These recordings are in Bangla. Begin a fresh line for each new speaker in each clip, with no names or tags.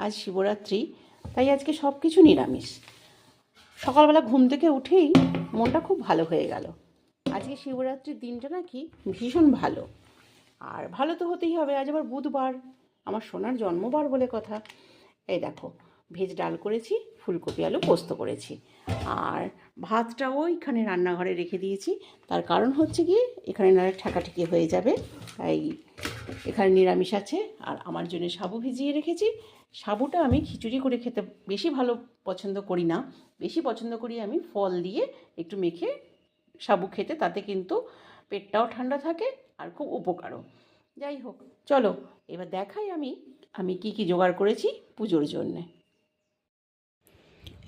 আজ শিবরাত্রি, তাই আজকে সব কিছু নিরামিষ। সকালবেলা ঘুম থেকে উঠেই মনটা খুব ভালো হয়ে গেল। আজকে শিবরাত্রির দিনটা নাকি ভীষণ ভালো, আর ভালো তো হতেই হবে। আজ আবার বুধবার, আমার সোনার জন্মবার বলে কথা। এই দেখো, ভেজ ডাল করেছি, ফুলকপি আলু পোস্ত করেছি, আর ভাতটা ওইখানে রান্নাঘরে রেখে দিয়েছি। তার কারণ হচ্ছে কি, এখানে নাহলে ঠেকাঠেকি হয়ে যাবে, তাই এখানে নিরামিষ আছে। আর আমার জন্য সাবু ভিজিয়ে রেখেছি। সাবুটা আমি খিচুড়ি করে খেতে বেশি ভালো পছন্দ করি না, বেশি পছন্দ করি আমি ফল দিয়ে একটু মেখে সাবু খেতে। তাতে কিন্তু পেটটাও ঠান্ডা থাকে আর খুব উপকারও। যাই হোক, চলো এবার দেখাই আমি কি কি জোগাড় করেছি পুজোর জন্যে।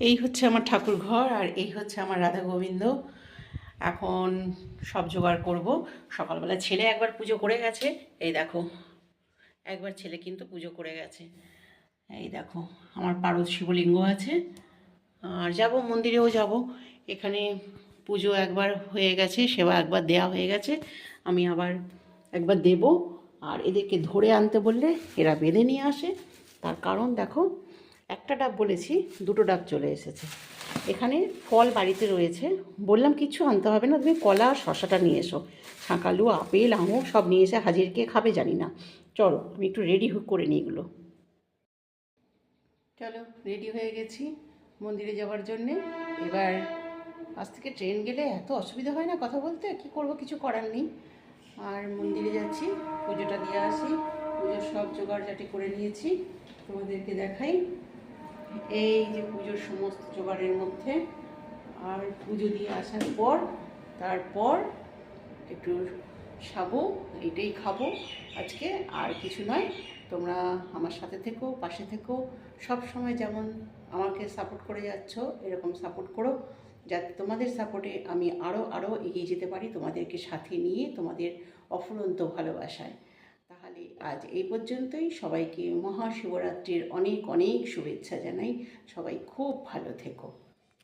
এই হচ্ছে আমার ঠাকুর ঘর, আর এই হচ্ছে আমার রাধা গোবিন্দ। এখন সব জোগাড় করব। সকালবেলা ছেলে একবার পুজো করে গেছে, এই দেখো, একবার ছেলে কিন্তু পুজো করে গেছে। এই দেখো, আমার পারদ শিবলিঙ্গ আছে, আর যাব মন্দিরেও যাব। এখানে পুজো একবার হয়ে গেছে, সেবা একবার দেয়া হয়ে গেছে, আমি আবার একবার দেব। আর এদেরকে ধরে আনতে বললে এরা বেঁধে নিয়ে আসে। তার কারণ দেখো, একটা ডাব বলেছি, দুটো ডাব চলে এসেছে। এখানে ফল বাড়িতে রয়েছে, বললাম কিচ্ছু আনতে হবে না, তুমি কলা আর শশাটা নিয়ে এসো। শাঁকালু, আপেল, আঙুর সব নিয়ে এসে হাজির, কে খাবে জানি না। চলো আমি একটু রেডি করে নিই এগুলো। চলো, রেডি হয়ে গেছি মন্দিরে যাওয়ার জন্যে। এবার আজ থেকে ট্রেন গেলে এত অসুবিধা হয় না কথা বলতে, কি করব, কিছু করার নেই। আর মন্দিরে যাচ্ছি, পুজোটা দিয়ে আসি। পুজোর সব জোগাড়জাটি করে নিয়েছি, তোমাদেরকে দেখাই। এই যে পুজোর সমস্ত জোগাড়ের মধ্যে, আর পুজো দিয়ে আসার পর তারপর একটু সাবু, এইটাই খাবো আজকে, আর কিছু নয়। তোমরা আমার সাথে থেকো, পাশে থেকো, সব সময় যেমন আমাকে সাপোর্ট করে যাচ্ছ, এরকম সাপোর্ট করো, যাতে তোমাদের সাপোর্টে আমি আরও এগিয়ে যেতে পারি, তোমাদেরকে সাথে নিয়ে, তোমাদের অফুরন্ত ভালোবাসায়। তাহলে আজ এই পর্যন্তই। সবাইকে মহাশিবরাত্রির অনেক অনেক শুভেচ্ছা জানাই। সবাই খুব ভালো থেকো।